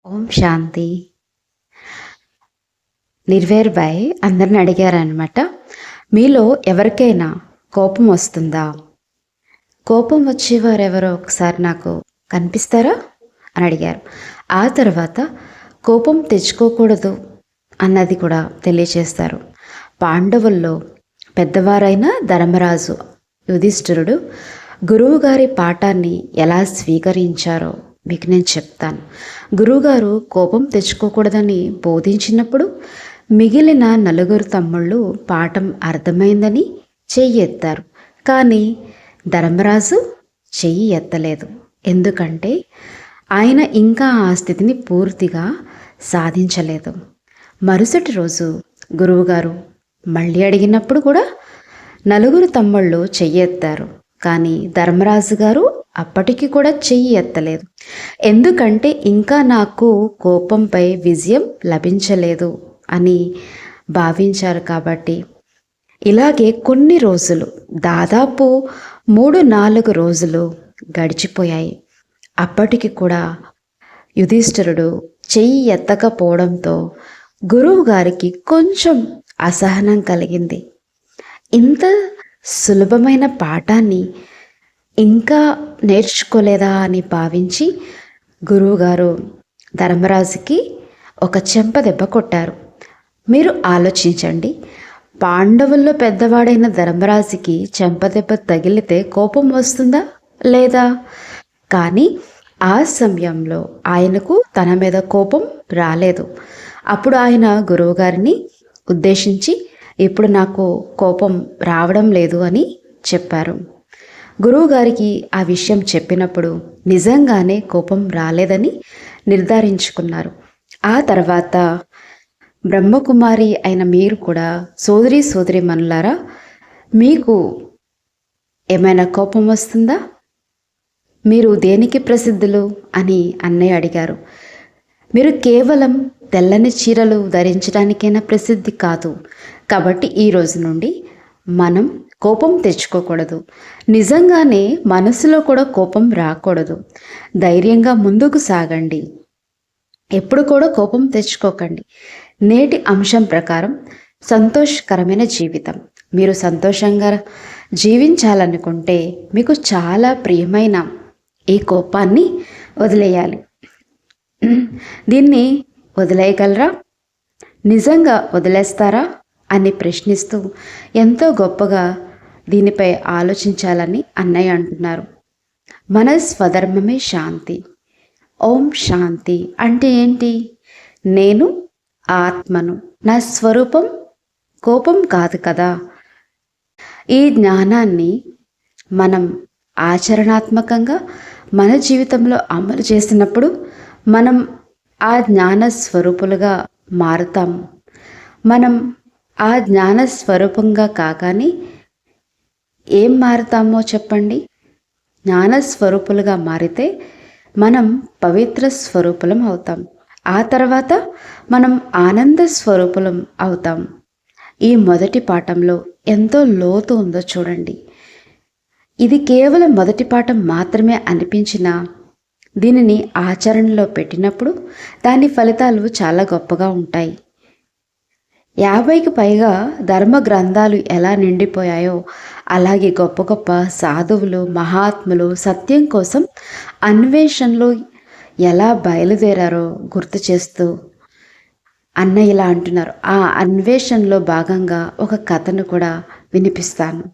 ఓం శాంతి. Nirvair bye అందరిని అడిగారనమాట. మీలో ఎవరికైనా కోపం వస్తుందా? కోపం వచ్చేవారెవరో ఒకసారి నాకు కనిపిస్తారా అని అడిగారు. ఆ తర్వాత కోపం తెచ్చుకోకూడదు అన్నది కూడా తెలియచేస్తారు. పాండవుల్లో పెద్దవారైన ధర్మరాజు యుధిష్ఠిరుడు గురువుగారి పాఠాన్ని ఎలా స్వీకరించారో మీకు నేను చెప్తాను. గురువుగారు కోపం తెచ్చుకోకూడదని బోధించినప్పుడు మిగిలిన నలుగురు తమ్ముళ్ళు పాఠం అర్థమైందని చెయ్యి ఎత్తారు. కానీ ధర్మరాజు చెయ్యి ఎత్తలేదు. ఎందుకంటే ఆయన ఇంకా ఆ స్థితిని పూర్తిగా సాధించలేదు. మరుసటి రోజు గురువుగారు మళ్ళీ అడిగినప్పుడు కూడా నలుగురు తమ్ముళ్ళు చెయ్యి ఎత్తారు. కానీ ధర్మరాజు గారు అప్పటికి కూడా చెయ్యి ఎత్తలేదు. ఎందుకంటే ఇంకా నాకు కోపంపై విజయం లభించలేదు అని భావించారు. కాబట్టి ఇలాగే కొన్ని రోజులు, దాదాపు 3-4 రోజులు గడిచిపోయాయి. అప్పటికి కూడా యుధిష్ఠిరుడు చెయ్యి ఎత్తకపోవడంతో గురువు గారికి కొంచెం అసహనం కలిగింది. ఇంత సులభమైన పాఠాన్ని ఇంకా నేర్చుకోలేదా అని భావించి గురువుగారు ధర్మరాజుకి ఒక చెంపదెబ్బ కొట్టారు. మీరు ఆలోచించండి, పాండవుల్లో పెద్దవాడైన ధర్మరాజుకి చెంపదెబ్బ తగిలితే కోపం వస్తుందా లేదా? కానీ ఆ సమయంలో ఆయనకు తన మీద కోపం రాలేదు. అప్పుడు ఆయన గురువుగారిని ఉద్దేశించి ఇప్పుడు నాకు కోపం రావడం లేదు అని చెప్పారు. గురువుగారికి ఆ విషయం చెప్పినప్పుడు నిజంగానే కోపం రాలేదని నిర్ధారించుకున్నారు. ఆ తర్వాత బ్రహ్మకుమారి అయిన మీరు కూడా సోదరి మనులారా, మీకు ఏమైనా కోపం వస్తుందా? మీరు దేనికి ప్రసిద్ధులు అని అన్నయ్య అడిగారు. మీరు కేవలం తెల్లని చీరలు ధరించడానికైనా ప్రసిద్ధి కాదు. కాబట్టి ఈ రోజు నుండి మనం కోపం తెచ్చుకోకూడదు. నిజంగానే మనసులో కూడా కోపం రాకూడదు. ధైర్యంగా ముందుకు సాగండి. ఎప్పుడు కూడా కోపం తెచ్చుకోకండి. నేటి అంశం ప్రకారం సంతోషకరమైన జీవితం. మీరు సంతోషంగా జీవించాలనుకుంటే మీకు చాలా ప్రియమైన ఈ కోపాన్ని వదిలేయాలి. దీన్ని వదిలేయగలరా? నిజంగా వదిలేస్తారా అని ప్రశ్నిస్తూ ఎంతో గొప్పగా దీనిపై ఆలోచించాలని అన్నయ్య అంటున్నారు. మన స్వధర్మమే శాంతి. ఓం శాంతి అంటే ఏంటి? నేను ఆత్మను, నా స్వరూపం కోపం కాదు కదా. ఈ జ్ఞానాన్ని మనం ఆచరణాత్మకంగా మన జీవితంలో అమలు చేసినప్పుడు మనం ఆ జ్ఞాన స్వరూపులుగా మారుతాము. మనం ఆ జ్ఞాన స్వరూపంగా కాగానే ఏం మారుతామో చెప్పండి. జ్ఞాన స్వరూపులుగా మారితే మనం పవిత్ర స్వరూపులం అవుతాం. ఆ తర్వాత మనం ఆనంద స్వరూపులం అవుతాం. ఈ మొదటి పాఠంలో ఎంతో లోతు ఉందో చూడండి. ఇది కేవలం మొదటి పాఠం మాత్రమే అనిపించినా దీనిని ఆచరణలో పెట్టినప్పుడు దాని ఫలితాలు చాలా గొప్పగా ఉంటాయి. 50కి పైగా ధర్మ గ్రంథాలు ఎలా నిండిపోయాయో అలాగే గొప్ప గొప్ప సాధువులు, మహాత్ములు సత్యం కోసం అన్వేషణలో ఎలా బయలుదేరారో గుర్తు చేస్తూ అన్న ఇలా అంటున్నారు. ఆ అన్వేషణలో భాగంగా ఒక కథను కూడా వినిపిస్తాను.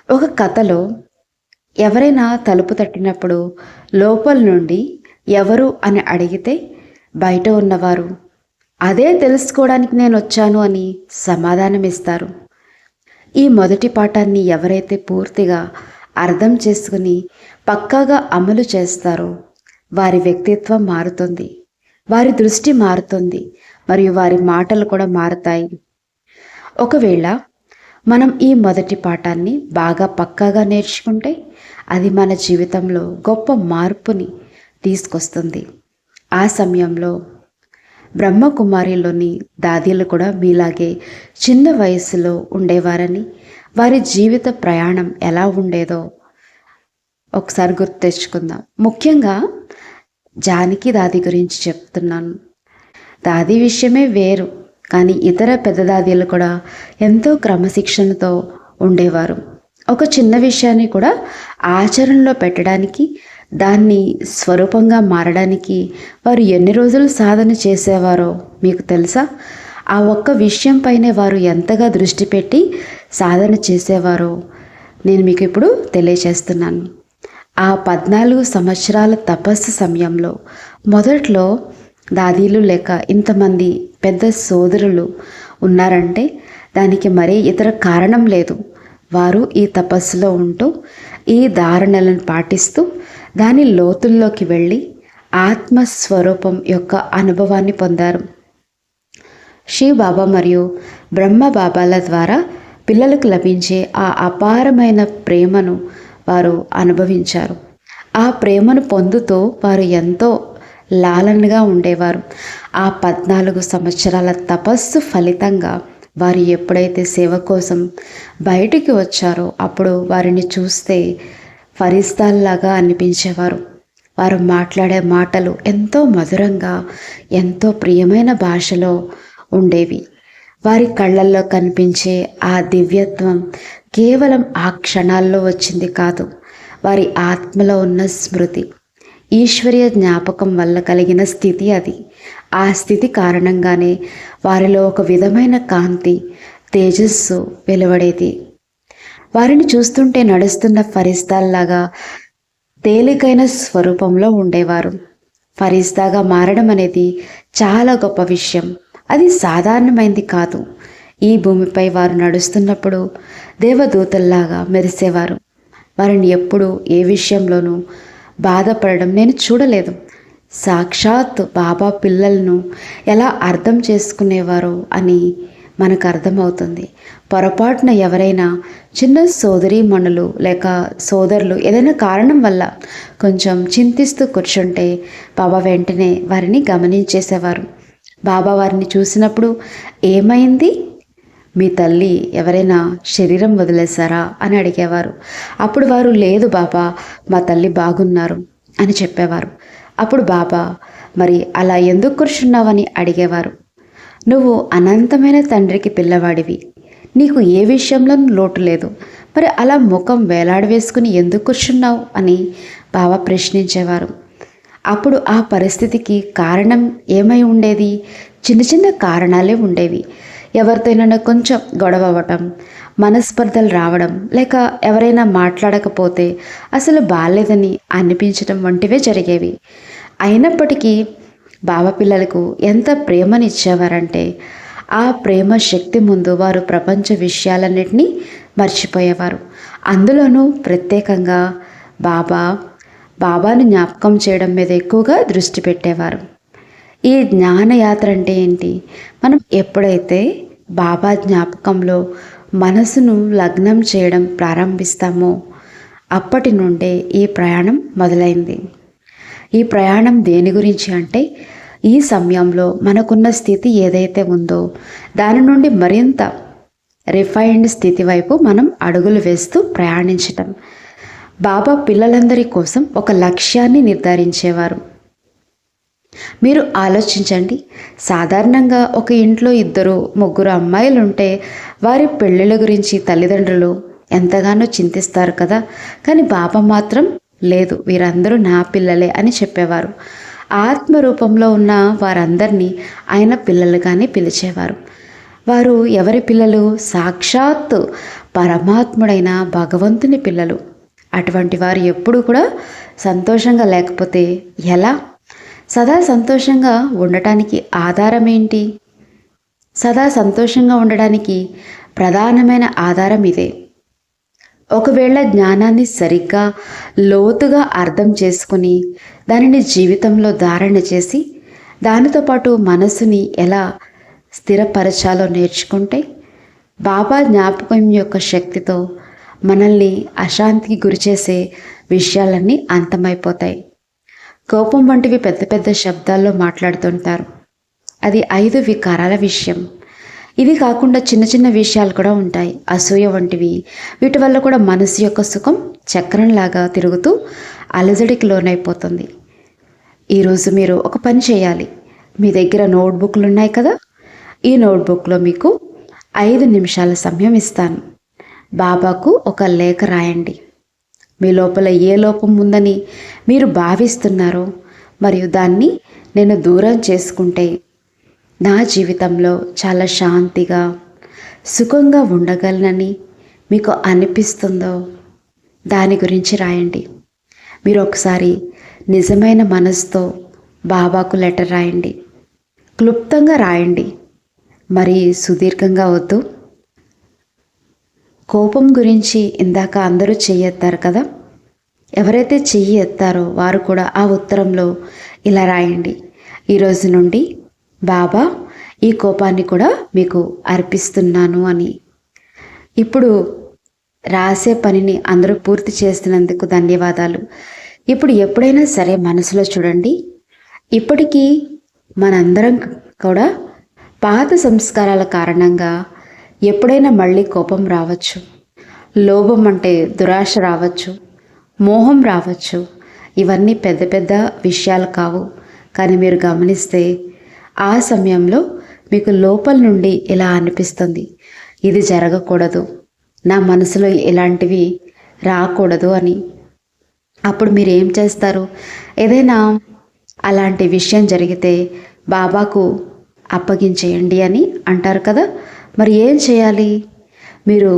ఒక కథలో ఎవరైనా తలుపు తట్టినప్పుడు లోపల నుండి ఎవరు అని అడిగితే బయట ఉన్నవారు అదే తెలుసుకోవడానికి నేను వచ్చాను అని సమాధానం ఇస్తారు. ఈ మొదటి పాఠాన్ని ఎవరైతే పూర్తిగా అర్థం చేసుకుని పక్కాగా అమలు చేస్తారో వారి వ్యక్తిత్వం మారుతుంది, వారి దృష్టి మారుతుంది, మరియు వారి మాటలు కూడా మారుతాయి. ఒకవేళ మనం ఈ మొదటి పాఠాన్ని బాగా పక్కాగా నేర్చుకుంటే అది మన జీవితంలో గొప్ప మార్పుని తీసుకొస్తుంది. ఆ సమయంలో బ్రహ్మకుమారిలోని దాదీలు కూడా మీలాగే చిన్న వయసులో ఉండేవారని, వారి జీవిత ప్రయాణం ఎలా ఉండేదో ఒకసారి గుర్తు తెచ్చుకుందాం. ముఖ్యంగా జానకి దాది గురించి చెప్తున్నాను. దాది విషయమే వేరు, కానీ ఇతర పెద్ద దాదీలు కూడా ఎంతో క్రమశిక్షణతో ఉండేవారు. ఒక చిన్న విషయాన్ని కూడా ఆచరణలో పెట్టడానికి, దాన్ని స్వరూపంగా మారడానికి వారు ఎన్ని రోజులు సాధన చేసేవారో మీకు తెలుసా? ఆ ఒక్క విషయంపైనే వారు ఎంతగా దృష్టి పెట్టి సాధన చేసేవారో నేను మీకు ఇప్పుడు తెలియచేస్తున్నాను. ఆ 14 సంవత్సరాల తపస్సు సమయంలో మొదట్లో దాదీలు లేక ఇంతమంది పెద్ద సోదరులు ఉన్నారంటే దానికి మరే ఇతర కారణం లేదు. వారు ఈ తపస్సులో ఉంటూ ఈ ధారణలను పాటిస్తూ దాని లోతుల్లోకి వెళ్ళి ఆత్మస్వరూపం యొక్క అనుభవాన్ని పొందారు. శివ్ బాబా మరియు బ్రహ్మ బాబాల ద్వారా పిల్లలకు లభించే ఆ అపారమైన ప్రేమను వారు అనుభవించారు. ఆ ప్రేమను పొందుతూ వారు ఎంతో లాలనగా ఉండేవారు. ఆ 14 సంవత్సరాల తపస్సు ఫలితంగా వారు ఎప్పుడైతే సేవ కోసం బయటికి వచ్చారో అప్పుడు వారిని చూస్తే ఫరిస్తాల్లాగా అనిపించేవారు. వారు మాట్లాడే మాటలు ఎంతో మధురంగా, ఎంతో ప్రియమైన భాషలో ఉండేవి. వారి కళ్ళల్లో కనిపించే ఆ దివ్యత్వం కేవలం ఆ క్షణాల్లో వచ్చింది కాదు, వారి ఆత్మలో ఉన్న స్మృతి, ఈశ్వరీయ జ్ఞాపకం వల్ల కలిగిన స్థితి అది. ఆ స్థితి కారణంగానే వారిలో ఒక విధమైన కాంతి, తేజస్సు వెలువడేది. వారిని చూస్తుంటే నడుస్తున్న ఫరిస్తాల్లాగా తేలికైన స్వరూపంలో ఉండేవారు. ఫరిస్తాగా మారడం అనేది చాలా గొప్ప విషయం. అది సాధారణమైంది కాదు. ఈ భూమిపై వారు నడుస్తున్నప్పుడు దేవదూతల్లాగా మెరిసేవారు. వారిని ఎప్పుడూ ఏ విషయంలోనూ బాధపడడం నేను చూడలేదు. సాక్షాత్ బాబా పిల్లలను ఎలా అర్థం చేసుకునేవారో అని మనకు అర్థమవుతుంది. పొరపాటున ఎవరైనా చిన్న సోదరీమణులు లేక సోదరులు ఏదైనా కారణం వల్ల కొంచెం చింతిస్తూ కూర్చుంటే బాబా వెంటనే వారిని గమనించేసేవారు. బాబా వారిని చూసినప్పుడు, ఏమైంది, మీ తల్లి ఎవరైనా శరీరం వదిలేశారా అని అడిగేవారు. అప్పుడు వారు, లేదు బాబా, మా తల్లి బాగున్నారు అని చెప్పేవారు. అప్పుడు బాబా, మరి అలా ఎందుకు కూర్చున్నావని అడిగేవారు. నువ్వు అనంతమైన తండ్రికి పిల్లవాడివి, నీకు ఏ విషయంలో లోటు లేదు, మరి అలా ముఖం వేలాడవేసుకుని ఎందుకు కూర్చున్నావు అని బాబా ప్రశ్నించేవారు. అప్పుడు ఆ పరిస్థితికి కారణం ఏమై ఉండేది? చిన్న చిన్న కారణాలే ఉండేవి. ఎవరితోనైనా కొంచెం గొడవ అవ్వటం, మనస్పర్ధలు రావడం, లేక ఎవరైనా మాట్లాడకపోతే అసలు బాలేదని అనిపించడం వంటివే జరిగేవి. అయినప్పటికీ బాబా పిల్లలకు ఎంత ప్రేమనిచ్చేవారంటే ఆ ప్రేమ శక్తి ముందు వారు ప్రపంచ విషయాలన్నింటినీ మర్చిపోయేవారు. అందులోనూ ప్రత్యేకంగా బాబాను జ్ఞాపకం చేయడం మీద ఎక్కువగా దృష్టి పెట్టేవారు. ఈ జ్ఞానయాత్ర అంటే ఏంటి? మనం ఎప్పుడైతే బాబా జ్ఞాపకంలో మనసును లగ్నం చేయడం ప్రారంభిస్తామో అప్పటి నుండే ఈ ప్రయాణం మొదలైంది. ఈ ప్రయాణం దేని గురించి అంటే, ఈ సమయంలో మనకున్న స్థితి ఏదైతే ఉందో దాని నుండి మరింత రిఫైన్డ్ స్థితి వైపు మనం అడుగులు వేస్తూ ప్రయాణించటం. బాబా పిల్లలందరి కోసం ఒక లక్ష్యాన్ని నిర్ధారించేవారు. మీరు ఆలోచించండి, సాధారణంగా ఒక ఇంట్లో 2-3 అమ్మాయిలు ఉంటే వారి పెళ్ళిళ్ళ గురించి తల్లిదండ్రులు ఎంతగానో చింతిస్తారు కదా. కానీ బాబా మాత్రం లేదు, వీరందరూ నా పిల్లలే అని చెప్పేవారు. ఆత్మరూపంలో ఉన్న వారందరినీ ఆయన పిల్లలుగానే పిలిచేవారు. వారు ఎవరి పిల్లలు? సాక్షాత్ పరమాత్ముడైన భగవంతుని పిల్లలు. అటువంటి వారు ఎప్పుడు కూడా సంతోషంగా లేకపోతే ఎలా? సదా సంతోషంగా ఉండటానికి ఆధారం ఏంటి? సదా సంతోషంగా ఉండడానికి ప్రధానమైన ఆధారం ఇదే. ఒకవేళ జ్ఞానాన్ని సరిగ్గా లోతుగా అర్థం చేసుకుని దానిని జీవితంలో ధారణ చేసి దానితో పాటు మనసుని ఎలా స్థిరపరచాలో నేర్చుకుంటే బాబా జ్ఞాపకం యొక్క శక్తితో మనల్ని అశాంతికి గురిచేసే విషయాలన్నీ అంతమైపోతాయి. కోపం వంటివి పెద్ద పెద్ద శబ్దాల్లో మాట్లాడుతుంటారు. అది 5 వికారాల విషయం. ఇవి కాకుండా చిన్న చిన్న విషయాలు కూడా ఉంటాయి, అసూయ వంటివి. వీటి వల్ల కూడా మనసు యొక్క సుఖం చక్రంలాగా తిరుగుతూ అలజడికి లోనైపోతుంది. ఈరోజు మీరు ఒక పని చేయాలి. మీ దగ్గర నోట్బుక్లు ఉన్నాయి కదా, ఈ నోట్బుక్లో మీకు 5 నిమిషాల సమయం ఇస్తాను. బాబాకు ఒక లేఖ రాయండి. మీ లోపల ఏ లోపం ఉందని మీరు భావిస్తున్నారో మరియు దాన్ని నేను దూరం చేసుకుంటే నా జీవితంలో చాలా శాంతిగా సుఖంగా ఉండగలనని మీకు అనిపిస్తుందో దాని గురించి రాయండి. మీరు ఒకసారి నిజమైన మనసుతో బాబాకు లెటర్ రాయండి. క్లుప్తంగా రాయండి, మరి సుదీర్ఘంగా వద్దు. కోపం గురించి ఇందాక అందరూ చెయ్యి ఎత్తారు కదా, ఎవరైతే చెయ్యి ఎత్తారో వారు కూడా ఆ ఉత్తరంలో ఇలా రాయండి. ఈరోజు నుండి బాబా ఈ కోపాన్ని కూడా మీకు అర్పిస్తున్నాను అని. ఇప్పుడు రాసే పనిని అందరూ పూర్తి చేస్తున్నందుకు ధన్యవాదాలు. ఇప్పుడు ఎప్పుడైనా సరే మనసులో చూడండి, ఇప్పటికీ మనందరం కూడా పాత సంస్కారాల కారణంగా ఎప్పుడైనా మళ్ళీ కోపం రావచ్చు, లోభం అంటే దురాశ రావచ్చు, మోహం రావచ్చు. ఇవన్నీ పెద్ద పెద్ద విషయాలు కావు. కానీ మీరు గమనిస్తే ఆ సమయంలో మీకు లోపల నుండి ఇలా అనిపిస్తుంది, ఇది జరగకూడదు, నా మనసులో ఇలాంటివి రాకూడదు అని. అప్పుడు మీరు ఏం చేస్తారు? ఏదైనా అలాంటి విషయం జరిగితే బాబాకు అప్పగించేయండి అని అంటారు కదా. మరి ఏం చేయాలి? మీరు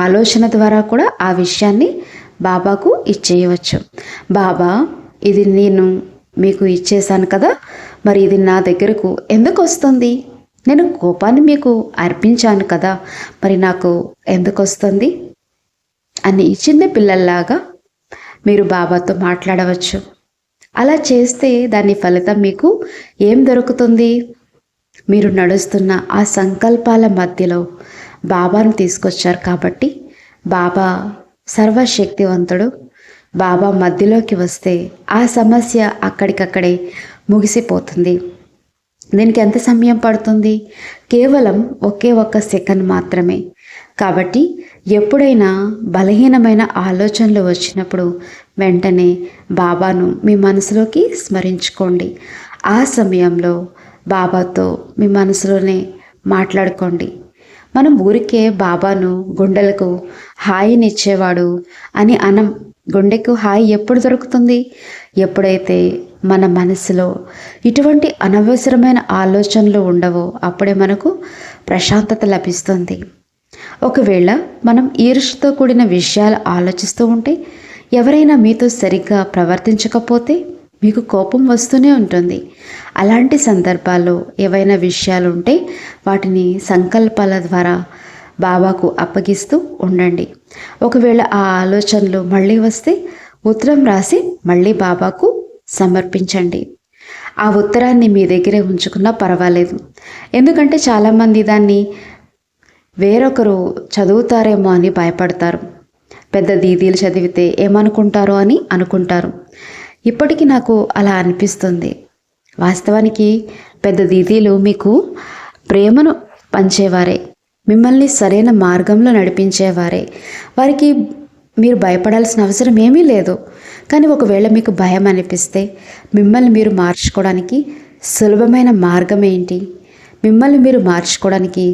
ఆలోచన ద్వారా కూడా ఆ విషయాన్ని బాబాకు ఇచ్చేయవచ్చు. బాబా, ఇది నేను మీకు ఇచ్చేసాను కదా, మరి ఇది నా దగ్గరకు ఎందుకు వస్తుంది? నేను కోపాన్ని మీకు అర్పించాను కదా, మరి నాకు ఎందుకు వస్తుంది అని చిన్న పిల్లల్లాగా మీరు బాబాతో మాట్లాడవచ్చు. అలా చేస్తే దాని ఫలితం మీకు ఏం దొరుకుతుంది? మీరు నడుస్తున్న ఆ సంకల్పాల మధ్యలో బాబాను తీసుకొచ్చారు కాబట్టి బాబా సర్వశక్తివంతుడు. బాబా మధ్యలోకి వస్తే ఆ సమస్య అక్కడికక్కడే ముగిసిపోతుంది. దీనికి ఎంత సమయం పడుతుంది? కేవలం ఒక్క సెకండ్ మాత్రమే. కాబట్టి ఎప్పుడైనా బలహీనమైన ఆలోచనలు వచ్చినప్పుడు వెంటనే బాబాను మీ మనసులోకి స్మరించుకోండి. ఆ సమయంలో బాబాతో మీ మనసులోనే మాట్లాడుకోండి. మనం ఊరికే బాబాను గుండెలకు హాయినిచ్చేవాడు అని అనం. గుండెకు హాయి ఎప్పుడు దొరుకుతుంది? ఎప్పుడైతే మన మనసులో ఇటువంటి అనవసరమైన ఆలోచనలు ఉండవో అప్పుడే మనకు ప్రశాంతత లభిస్తుంది. ఒకవేళ మనం ఈర్ష్యతో కూడిన విషయాలు ఆలోచిస్తూ ఉంటే, ఎవరైనా మీతో సరిగ్గా ప్రవర్తించకపోతే మీకు కోపం వస్తూనే ఉంటుంది. అలాంటి సందర్భాల్లో ఏవైనా విషయాలు ఉంటే వాటిని సంకల్పాల ద్వారా బాబాకు అప్పగిస్తూ ఉండండి. ఒకవేళ ఆ ఆలోచనలు మళ్ళీ వస్తే ఉత్తరం రాసి మళ్ళీ బాబాకు సమర్పించండి. ఆ ఉత్తరాన్ని మీ దగ్గరే ఉంచుకున్నా పర్వాలేదు. ఎందుకంటే చాలామంది దాన్ని వేరొకరు చదువుతారేమో అని భయపడతారు. పెద్ద దీదీలు చదివితే ఏమనుకుంటారో అని అనుకుంటారు. ఇప్పటికీ నాకు అలా అనిపిస్తుంది. వాస్తవానికి పెద్ద దీదీలు మీకు ప్రేమను పంచేవారే, మిమ్మల్ని సరైన మార్గంలో నడిపించేవారే. వారికి మీరు భయపడాల్సిన అవసరం ఏమీ లేదు. కానీ ఒకవేళ మీకు భయం అనిపిస్తే మిమ్మల్ని మీరు మార్చుకోవడానికి సులభమైన మార్గం ఏంటి? మిమ్మల్ని మీరు మార్చుకోవడానికి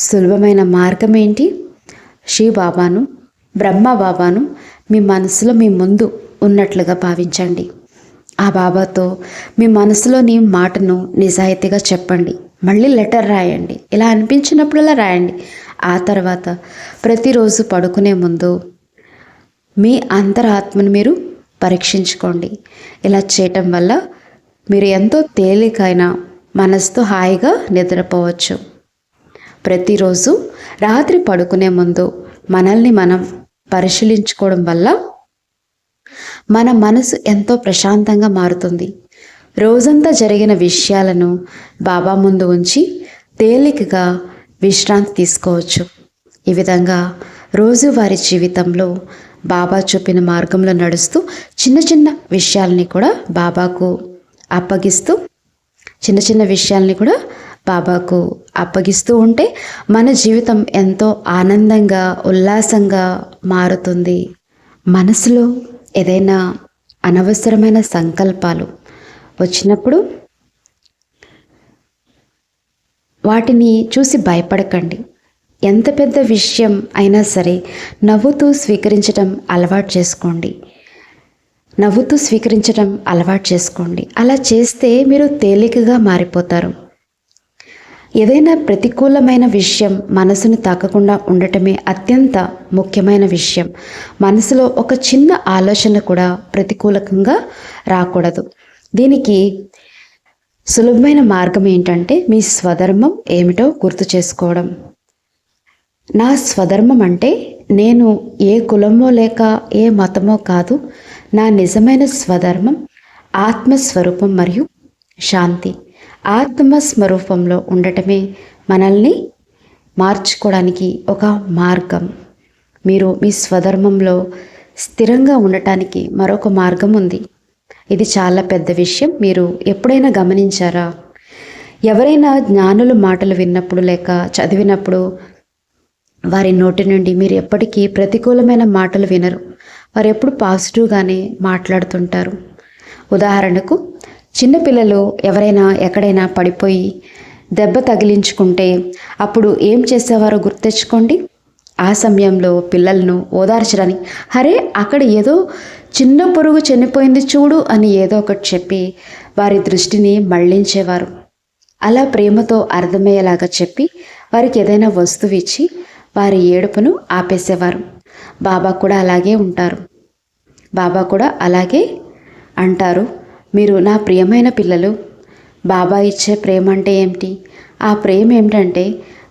సులభమైన మార్గం ఏంటి? శివ బాబాను, బ్రహ్మ బాబాను మీ మనసులో మీ ముందు ఉన్నట్లుగా భావించండి. ఆ బాబాతో మీ మనసులోని మాటను నిజాయితీగా చెప్పండి. మళ్ళీ లెటర్ రాయండి. ఇలా అనిపించినప్పుడల్లా రాయండి. ఆ తర్వాత ప్రతిరోజు పడుకునే ముందు మీ అంతరాత్మను మీరు పరీక్షించుకోండి. ఇలా చేయటం వల్ల మీరు ఎంతో తేలికైన మనసుతో హాయిగా నిద్రపోవచ్చు. ప్రతిరోజు రాత్రి పడుకునే ముందు మనల్ని మనం పరిశీలించుకోవడం వల్ల మన మనసు ఎంతో ప్రశాంతంగా మారుతుంది. రోజంతా జరిగిన విషయాలను బాబా ముందు ఉంచి తేలికగా విశ్రాంతి తీసుకోవచ్చు. ఈ విధంగా రోజువారీ జీవితంలో బాబా చూపిన మార్గంలో నడుస్తూ చిన్న చిన్న విషయాల్ని కూడా బాబాకు అప్పగిస్తూ ఉంటే మన జీవితం ఎంతో ఆనందంగా ఉల్లాసంగా మారుతుంది. మనసులో ఏదైనా అనవసరమైన సంకల్పాలు వచ్చినప్పుడు వాటిని చూసి భయపడకండి. ఎంత పెద్ద విషయం అయినా సరే నవ్వుతూ స్వీకరించడం అలవాటు చేసుకోండి. అలా చేస్తే మీరు తేలికగా మారిపోతారు. ఏదైనా ప్రతికూలమైన విషయం మనసును తాకకుండా ఉండటమే అత్యంత ముఖ్యమైన విషయం. మనసులో ఒక చిన్న ఆలోచన కూడా ప్రతికూలంగా రాకూడదు. దీనికి సులభమైన మార్గం ఏంటంటే మీ స్వధర్మం ఏమిటో గుర్తు చేసుకోవడం. నా స్వధర్మం అంటే నేను ఏ కులమో లేక ఏ మతమో కాదు. నా నిజమైన స్వధర్మం ఆత్మస్వరూపం మరియు శాంతి. ఆత్మస్వరూపంలో ఉండటమే మనల్ని మార్చుకోవడానికి ఒక మార్గం. మీరు మీ స్వధర్మంలో స్థిరంగా ఉండటానికి మరొక మార్గం ఉంది. ఇది చాలా పెద్ద విషయం. మీరు ఎప్పుడైనా గమనించారా? ఎవరైనా జ్ఞానుల మాటలు విన్నప్పుడు లేక చదివినప్పుడు వారి నోటి నుండి మీరు ఎప్పటికీ ప్రతికూలమైన మాటలు వినరు. వారు ఎప్పుడు పాజిటివ్గానే మాట్లాడుతుంటారు. ఉదాహరణకు చిన్నపిల్లలు ఎవరైనా ఎక్కడైనా పడిపోయి దెబ్బ తగిలించుకుంటే అప్పుడు ఏం చేసేవారో గుర్తెచ్చుకోండి. ఆ సమయంలో పిల్లలను ఓదార్చడానికి అరే అక్కడ ఏదో చిన్న పురుగు చనిపోయింది చూడు అని ఏదో ఒకటి చెప్పి వారి దృష్టిని మళ్లించేవారు. అలా ప్రేమతో అర్థమయ్యేలాగా చెప్పి వారికి ఏదైనా వస్తువు ఇచ్చి వారి ఏడుపును ఆపేసేవారు. బాబా కూడా అలాగే ఉంటారు. బాబా కూడా అలాగే అంటారు, మీరు నా ప్రియమైన పిల్లలు. బాబా ఇచ్చే ప్రేమ అంటే ఏమిటి? ఆ ప్రేమ ఏమిటంటే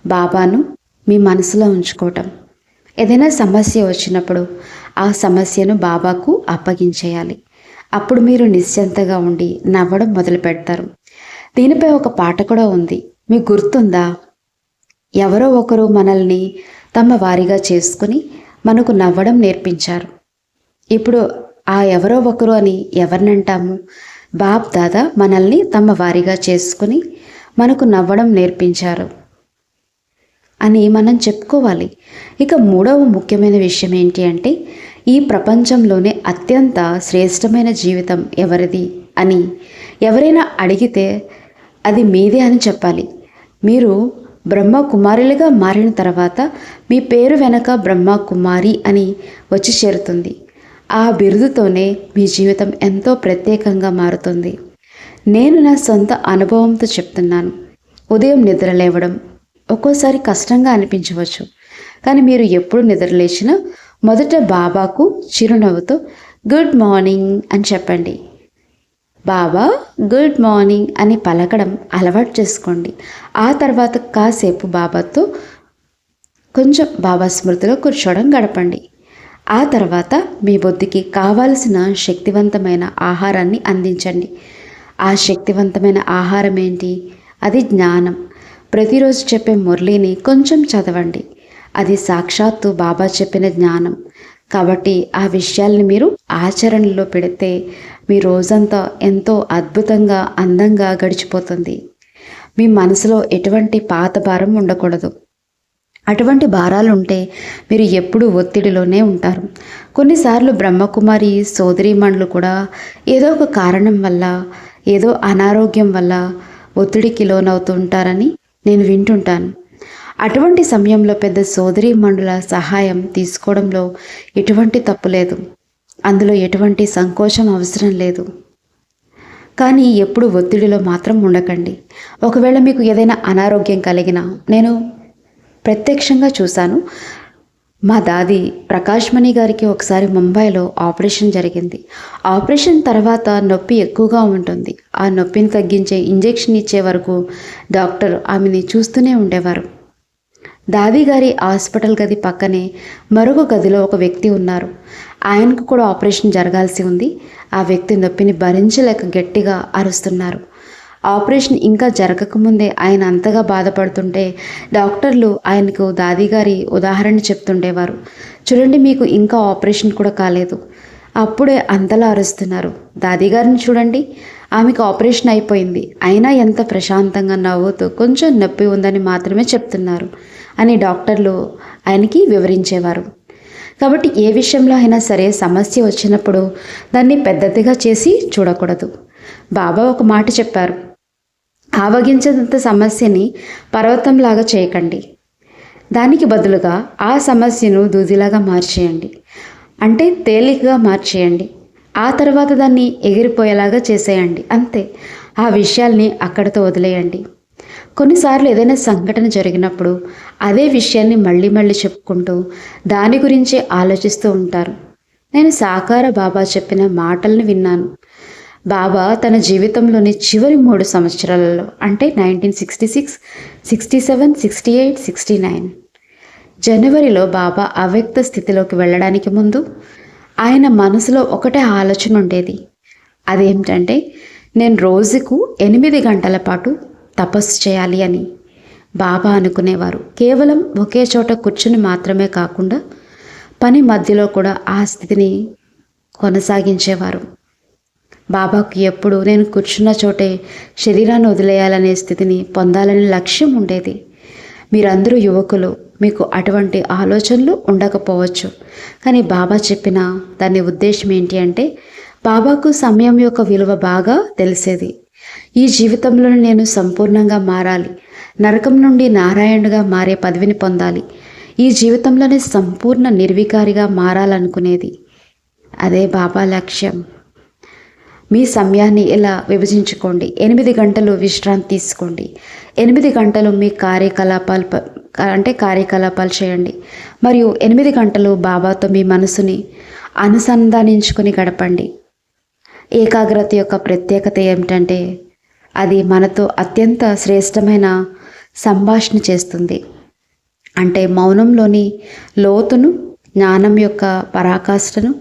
బాబాను మీ మనసులో ఉంచుకోవటం. ఏదైనా సమస్య వచ్చినప్పుడు ఆ సమస్యను బాబాకు అప్పగించేయాలి. అప్పుడు మీరు నిశ్చింతగా ఉండి నవ్వడం మొదలు పెడతారు. దీనిపై ఒక పాట కూడా ఉంది, మీకు గుర్తుందా? ఎవరో ఒకరు మనల్ని తమ వారిగా చేసుకుని మనకు నవ్వడం నేర్పించారు. ఇప్పుడు ఆ ఎవరో ఒకరు అని ఎవరినంటాము? బాప్ దాదా మనల్ని తమ వారిగా చేసుకుని మనకు నవ్వడం నేర్పించారు అని మనం చెప్పుకోవాలి. ఇక మూడవ ముఖ్యమైన విషయం ఏంటి అంటే ఈ ప్రపంచంలోనే అత్యంత శ్రేష్టమైన జీవితం ఎవరిది అని ఎవరైనా అడిగితే అది మీదే అని చెప్పాలి. మీరు బ్రహ్మ కుమారులుగా మారిన తర్వాత మీ పేరు వెనక బ్రహ్మ కుమారి అని వచ్చి చేరుతుంది. ఆ బిరుదుతోనే మీ జీవితం ఎంతో ప్రత్యేకంగా మారుతుంది. నేను నా సొంత అనుభవంతో చెప్తున్నాను. ఉదయం నిద్ర లేవడం ఒక్కోసారి కష్టంగా అనిపించవచ్చు. కానీ మీరు ఎప్పుడు నిద్రలేచినా మొదట బాబాకు చిరునవ్వుతో గుడ్ మార్నింగ్ అని చెప్పండి. బాబా గుడ్ మార్నింగ్ అని పలకడం అలవాటు చేసుకోండి. ఆ తర్వాత కాసేపు బాబాతో కొంచెం బాబా స్మృతిలో కూర్చోవడం గడపండి. ఆ తర్వాత మీ బుద్ధికి కావాల్సిన శక్తివంతమైన ఆహారాన్ని అందించండి. ఆ శక్తివంతమైన ఆహారం ఏంటి? అది జ్ఞానం. ప్రతిరోజు చెప్పే మురళిని కొంచెం చదవండి. అది సాక్షాత్తు బాబా చెప్పిన జ్ఞానం. కాబట్టి ఆ విషయాల్ని మీరు ఆచరణలో పెడితే మీ రోజంతా ఎంతో అద్భుతంగా అందంగా గడిచిపోతుంది. మీ మనసులో ఎటువంటి పాత భారం ఉండకూడదు. అటువంటి భారాలు ఉంటే మీరు ఎప్పుడూ ఒత్తిడిలోనే ఉంటారు. కొన్నిసార్లు బ్రహ్మకుమారి సోదరీమణులు కూడా ఏదో ఒక కారణం వల్ల, ఏదో అనారోగ్యం వల్ల ఒత్తిడికి లోనవుతూ ఉంటారని నేను వింటుంటాను. అటువంటి సమయంలో పెద్ద సోదరీమణుల సహాయం తీసుకోవడంలో ఎటువంటి తప్పు లేదు. అందులో ఎటువంటి సంకోచం అవసరం లేదు. కానీ ఎప్పుడు ఒత్తిడిలో మాత్రం ఉండకండి. ఒకవేళ మీకు ఏదైనా అనారోగ్యం కలిగినా, నేను ప్రత్యక్షంగా చూశాను. మా దాది ప్రకాష్మణి గారికి ఒకసారి ముంబైలో ఆపరేషన్ జరిగింది. ఆపరేషన్ తర్వాత నొప్పి ఎక్కువగా ఉంటుంది. ఆ నొప్పిని తగ్గించే ఇంజెక్షన్ ఇచ్చే వరకు డాక్టర్ ఆమెని చూస్తూనే ఉండేవారు. దాది గారి హాస్పిటల్ గది పక్కనే మరొక గదిలో ఒక వ్యక్తి ఉన్నారు. ఆయనకు కూడా ఆపరేషన్ జరగాల్సి ఉంది. ఆ వ్యక్తి నొప్పిని భరించలేక గట్టిగా అరుస్తున్నారు. ఆపరేషన్ ఇంకా జరగకముందే ఆయన అంతగా బాధపడుతుంటే డాక్టర్లు ఆయనకు దాది గారి ఉదాహరణ చెప్తుండేవారు. చూడండి, మీకు ఇంకా ఆపరేషన్ కూడా కాలేదు, అప్పుడే అంతలా అరుస్తున్నారు. దాది గారిని చూడండి, ఆమెకు ఆపరేషన్ అయిపోయింది, అయినా ఎంత ప్రశాంతంగా నవ్వుతూ కొంచెం నొప్పి ఉందని మాత్రమే చెప్తున్నారు అని డాక్టర్లు ఆయనకి వివరించేవారు. కాబట్టి ఏ విషయంలో అయినా సరే సమస్య వచ్చినప్పుడు దాన్ని పెద్దదిగా చేసి చూడకూడదు. బాబా ఒక మాట చెప్పారు, ఆవగించేంత సమస్యని పర్వతంలాగా చేయకండి, దానికి బదులుగా ఆ సమస్యను దూదిలాగా మార్చేయండి, అంటే తేలికగా మార్చేయండి. ఆ తర్వాత దాన్ని ఎగిరిపోయేలాగా చేసేయండి, అంతే. ఆ విషయాల్ని అక్కడితో వదిలేయండి. కొన్నిసార్లు ఏదైనా సంఘటన జరిగినప్పుడు అదే విషయాన్ని మళ్ళీ మళ్ళీ చెప్పుకుంటూ దాని గురించి ఆలోచిస్తూ ఉంటారు. నేను సాకార బాబా చెప్పిన మాటల్ని విన్నాను. బాబా తన జీవితంలోని చివరి 3 సంవత్సరాలలో, అంటే 1966, 67, 68, 69, జనవరిలో బాబా అవ్యక్త స్థితిలోకి వెళ్ళడానికి ముందు ఆయన మనసులో ఒకటే ఆలోచన ఉండేది. అదేమిటంటే, నేను రోజుకు 8 గంటల పాటు తపస్సు చేయాలి అని బాబా అనుకునేవారు. కేవలం ఒకే చోట కూర్చుని మాత్రమే కాకుండా పని మధ్యలో కూడా ఆ స్థితిని కొనసాగించేవారు. బాబాకు ఎప్పుడు నేను కూర్చున్న చోటే శరీరాన్ని వదిలేయాలనే స్థితిని పొందాలనే లక్ష్యం ఉండేది. మీరందరూ యువకులు, మీకు అటువంటి ఆలోచనలు ఉండకపోవచ్చు. కానీ బాబా చెప్పిన దాని ఉద్దేశం ఏంటి అంటే, బాబాకు సమయం యొక్క విలువ బాగా తెలిసేది. ఈ జీవితంలో నేను సంపూర్ణంగా మారాలి, నరకం నుండి నారాయణుడిగా మారే పదవిని పొందాలి, ఈ జీవితంలోనే సంపూర్ణ నిర్వికారిగా మారాలనుకునేది. అదే బాబా లక్ష్యం. మీ సమయాన్ని ఇలా విభజించుకోండి. 8 గంటలు విశ్రాంతి తీసుకోండి, 8 గంటలు మీ కార్యకలాపాలు చేయండి, మరియు 8 గంటలు బాబాతో మీ మనసుని అనుసంధానించుకొని గడపండి. ఏకాగ్రత యొక్క ప్రత్యేకత ఏమిటంటే, అది మనతో అత్యంత శ్రేష్టమైన సంభాషణ చేస్తుంది. అంటే మౌనంలోని లోతును, జ్ఞానం యొక్క పరాకాష్ఠను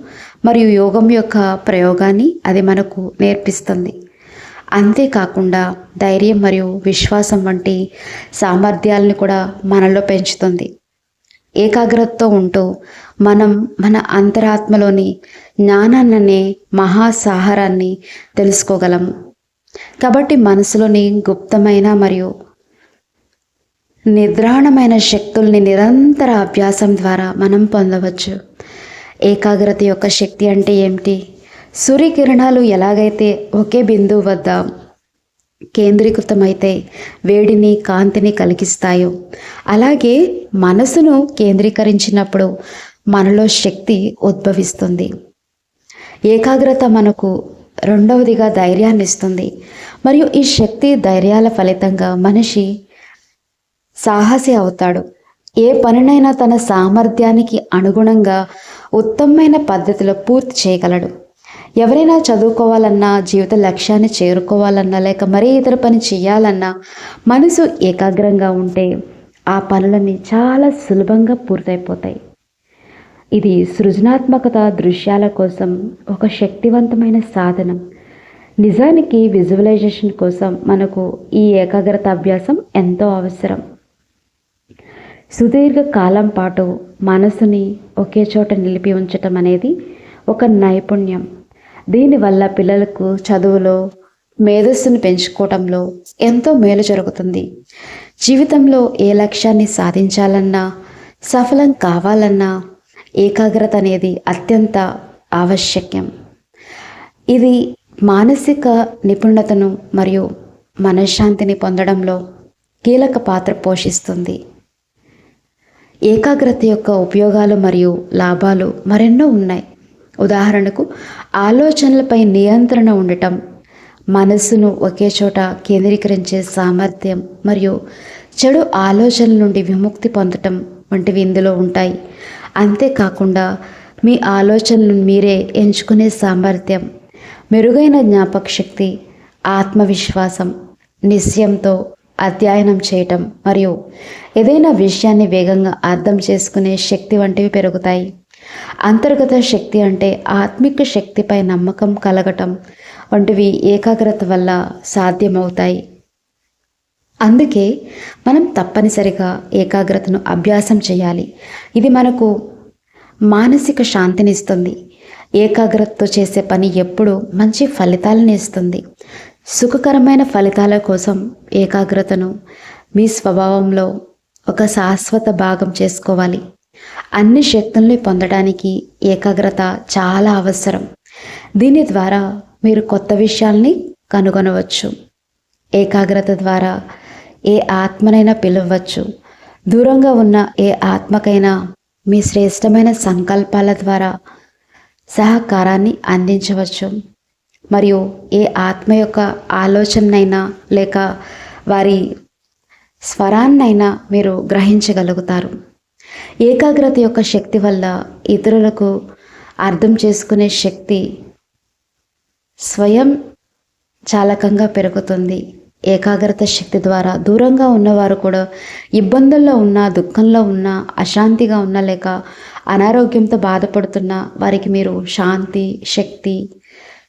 మరియు యోగం యొక్క ప్రయోగాన్ని అది మనకు నేర్పిస్తుంది. అంతేకాకుండా ధైర్యం మరియు విశ్వాసం వంటి సామర్థ్యాలను కూడా మనలో పెంచుతుంది. ఏకాగ్రతతో ఉంటూ మనం మన అంతరాత్మలోని జ్ఞానాన్ననే మహాసాగరాన్ని తెలుసుకోగలము. కాబట్టి మనసులోని గుప్తమైన మరియు నిద్రాణమైన శక్తుల్ని నిరంతర అభ్యాసం ద్వారా మనం పొందవచ్చు. ఏకాగ్రత యొక్క శక్తి అంటే ఏమిటి? సూర్యకిరణాలు ఎలాగైతే ఒకే బిందువు వద్ద కేంద్రీకృతమైతే వేడిని, కాంతిని కలిగిస్తాయో, అలాగే మనసును కేంద్రీకరించినప్పుడు మనలో శక్తి ఉద్భవిస్తుంది. ఏకాగ్రత మనకు రెండవదిగా ధైర్యాన్ని ఇస్తుంది. మరియు ఈ శక్తి ధైర్యాల ఫలితంగా మనిషి సాహసి అవుతాడు. ఏ పనినైనా తన సామర్థ్యానికి అనుగుణంగా ఉత్తమమైన పద్ధతిలో పూర్తి చేయగలడు. ఎవరైనా చదువుకోవాలన్నా, జీవిత లక్ష్యాన్ని చేరుకోవాలన్నా, లేక మరే ఇతర పని చేయాలన్నా మనసు ఏకాగ్రంగా ఉంటే ఆ పనులన్నీ చాలా సులభంగా పూర్తయిపోతాయి. ఇది సృజనాత్మకత దృశ్యాల కోసం ఒక శక్తివంతమైన సాధనం. నిజానికి విజువలైజేషన్ కోసం మనకు ఈ ఏకాగ్రత అభ్యాసం ఎంతో అవసరం. సుదీర్ఘ కాలం పాటు మనసుని ఒకే చోట నిలిపి ఉంచటం అనేది ఒక నైపుణ్యం. దీనివల్ల పిల్లలకు చదువులో మేధస్సును పెంచుకోవటంలో ఎంతో మేలు జరుగుతుంది. జీవితంలో ఏ లక్ష్యాన్ని సాధించాలన్నా, సఫలం కావాలన్నా ఏకాగ్రత అనేది అత్యంత ఆవశ్యకం. ఇది మానసిక నిపుణతను మరియు మనశ్శాంతిని పొందడంలో కీలక పాత్ర పోషిస్తుంది. ఏకాగ్రత యొక్క ఉపయోగాలు మరియు లాభాలు మరెన్నో ఉన్నాయి. ఉదాహరణకు, ఆలోచనలపై నియంత్రణ ఉండటం, మనస్సును ఒకే చోట కేంద్రీకరించే సామర్థ్యం మరియు చెడు ఆలోచనల నుండి విముక్తి పొందటం వంటివి ఇందులో ఉంటాయి. అంతేకాకుండా మీ ఆలోచనలను మీరే ఎంచుకునే సామర్థ్యం, మెరుగైన జ్ఞాపక శక్తి, ఆత్మవిశ్వాసం, నిశ్చయంతో అధ్యయనం చేయటం మరియు ఏదైనా విషయాన్ని వేగంగా అర్థం చేసుకునే శక్తి వంటివి పెరుగుతాయి. అంతర్గత శక్తి అంటే ఆత్మిక శక్తిపై నమ్మకం కలగటం వంటివి ఏకాగ్రత వల్ల సాధ్యమవుతాయి. అందుకే మనం తప్పనిసరిగా ఏకాగ్రతను అభ్యాసం చేయాలి. ఇది మనకు మానసిక శాంతిని ఇస్తుంది. ఏకాగ్రతతో చేసే పని ఎప్పుడూ మంచి ఫలితాలను ఇస్తుంది. సుఖకరమైన ఫలితాల కోసం ఏకాగ్రతను మీ స్వభావంలో ఒక శాశ్వత భాగం చేసుకోవాలి. అన్ని శక్తుల్ని పొందడానికి ఏకాగ్రత చాలా అవసరం. దీని ద్వారా మీరు కొత్త విషయాల్ని కనుగొనవచ్చు. ఏకాగ్రత ద్వారా ఏ ఆత్మనైనా పిలవచ్చు. దూరంగా ఉన్న ఏ ఆత్మకైనా మీ శ్రేష్టమైన సంకల్పాల ద్వారా సహకారాన్ని అందించవచ్చు. మరియు ఏ ఆత్మ యొక్క ఆలోచనైనా లేక వారి స్వరాన్నైనా మీరు గ్రహించగలుగుతారు. ఏకాగ్రత యొక్క శక్తి వల్ల ఇతరులకు అర్థం చేసుకునే శక్తి స్వయం చాలకంగా పెరుగుతుంది. ఏకాగ్రత శక్తి ద్వారా దూరంగా ఉన్నవారు కూడా ఇబ్బందుల్లో ఉన్నా, దుఃఖంలో ఉన్నా, అశాంతిగా ఉన్నా లేక అనారోగ్యంతో బాధపడుతున్న వారికి మీరు శాంతి, శక్తి,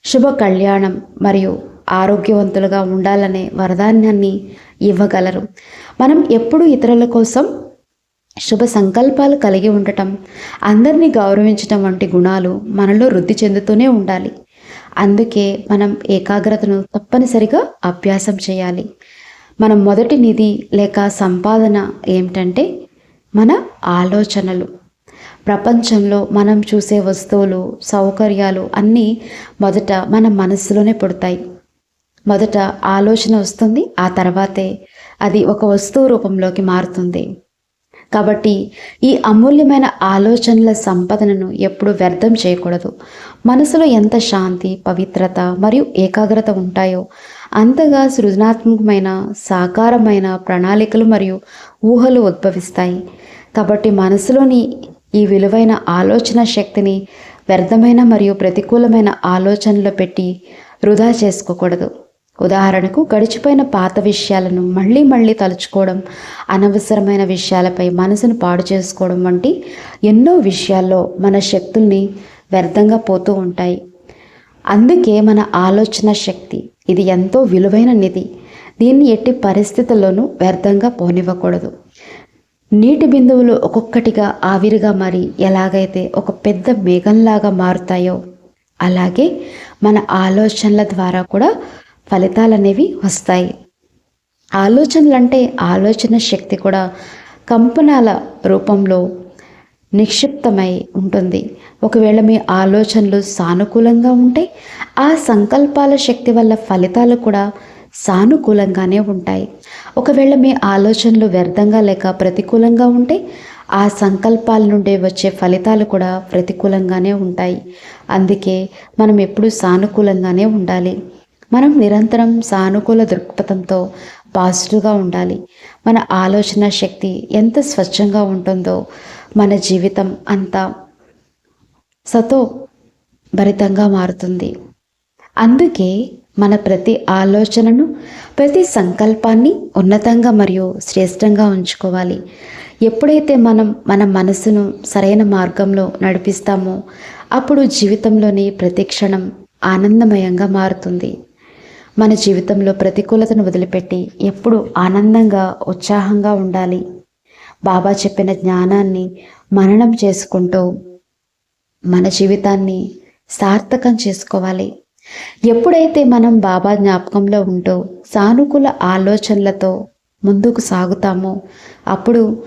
శుభ కళ్యాణం మరియు ఆరోగ్యవంతులుగా ఉండాలనే వరదానాన్ని ఇవ్వగలరు. మనం ఎప్పుడు ఇతరుల కోసం శుభ సంకల్పాలు కలిగి ఉండటం, అందరినీ గౌరవించటం వంటి గుణాలు మనలో వృద్ధి చెందుతూనే ఉండాలి. అందుకే మనం ఏకాగ్రతను తప్పనిసరిగా అభ్యాసం చేయాలి. మన మొదటి నిధి లేక సంపాదన ఏమిటంటే మన ఆలోచనలు. ప్రపంచంలో మనం చూసే వస్తువులు, సౌకర్యాలు అన్నీ మొదట మన మనస్సులోనే పుడతాయి. మొదట ఆలోచన వస్తుంది, ఆ తర్వాతే అది ఒక వస్తువు రూపంలోకి మారుతుంది. కాబట్టి ఈ అమూల్యమైన ఆలోచనల సంపదనను ఎప్పుడు వ్యర్థం చేయకూడదు. మనసులో ఎంత శాంతి, పవిత్రత మరియు ఏకాగ్రత ఉంటాయో అంతగా సృజనాత్మకమైన, సాకారమైన ప్రణాళికలు మరియు ఊహలు ఉద్భవిస్తాయి. కాబట్టి మనసులోని ఈ విలువైన ఆలోచన శక్తిని వ్యర్థమైన మరియు ప్రతికూలమైన ఆలోచనలు పెట్టి వృధా చేసుకోకూడదు. ఉదాహరణకు, గడిచిపోయిన పాత విషయాలను మళ్ళీ మళ్ళీ తలుచుకోవడం, అనవసరమైన విషయాలపై మనసును పాడు చేసుకోవడం వంటి ఎన్నో విషయాల్లో మన శక్తుల్ని వ్యర్థంగా పోతూ ఉంటాయి. అందుకే మన ఆలోచన శక్తి ఇది ఎంతో విలువైన నిధి. దీన్ని ఎట్టి పరిస్థితుల్లోనూ వ్యర్థంగా పోనివ్వకూడదు. నీటి బిందువులు ఒక్కొక్కటిగా ఆవిరిగా మారి ఎలాగైతే ఒక పెద్ద మేఘంలాగా మారుతాయో అలాగే మన ఆలోచనల ద్వారా కూడా ఫలితాలు అనేవి వస్తాయి. ఆలోచనలు అంటే ఆలోచన శక్తి కూడా కంపనాల రూపంలో నిక్షిప్తమై ఉంటుంది. ఒకవేళ మీ ఆలోచనలు సానుకూలంగా ఉంటే ఆ సంకల్పాల శక్తి వల్ల ఫలితాలు కూడా సానుకూలంగానే ఉంటాయి. ఒకవేళ మీ ఆలోచనలు వ్యర్థంగా లేక ప్రతికూలంగా ఉంటే ఆ సంకల్పాల నుండి వచ్చే ఫలితాలు కూడా ప్రతికూలంగానే ఉంటాయి. అందుకే మనం ఎప్పుడూ సానుకూలంగానే ఉండాలి. మనం నిరంతరం సానుకూల దృక్పథంతో పాజిటివ్గా ఉండాలి. మన ఆలోచన శక్తి ఎంత స్వచ్ఛంగా ఉంటుందో మన జీవితం అంత సతో భరితంగా మారుతుంది. అందుకే మన ప్రతి ఆలోచనను, ప్రతి సంకల్పాన్ని ఉన్నతంగా మరియు శ్రేష్టంగా ఉంచుకోవాలి. ఎప్పుడైతే మనం మన మనసును సరైన మార్గంలో నడిపిస్తామో అప్పుడు జీవితంలోని ప్రతి క్షణం ఆనందమయంగా మారుతుంది. మన జీవితంలో ప్రతికూలతను వదిలిపెట్టి ఎప్పుడు ఆనందంగా, ఉత్సాహంగా ఉండాలి. బాబా చెప్పిన జ్ఞానాన్ని మననం చేసుకుంటూ మన జీవితాన్ని సార్థకం చేసుకోవాలి. ఎప్పుడైతే మనం బాబా జ్ఞాపకంలో ఉంటూ సానుకూల ఆలోచనలతో ముందుకు సాగుతామో అప్పుడు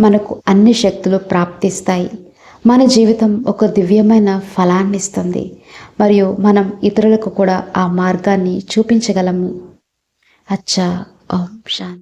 మనకు అన్ని శక్తులు ప్రాప్తిస్తాయి. మన జీవితం ఒక దివ్యమైన ఫలాన్ని ఇస్తుంది మరియు మనం ఇతరులకు కూడా ఆ మార్గాన్ని చూపించగలము. అచ్చా. ఓం శాంతి.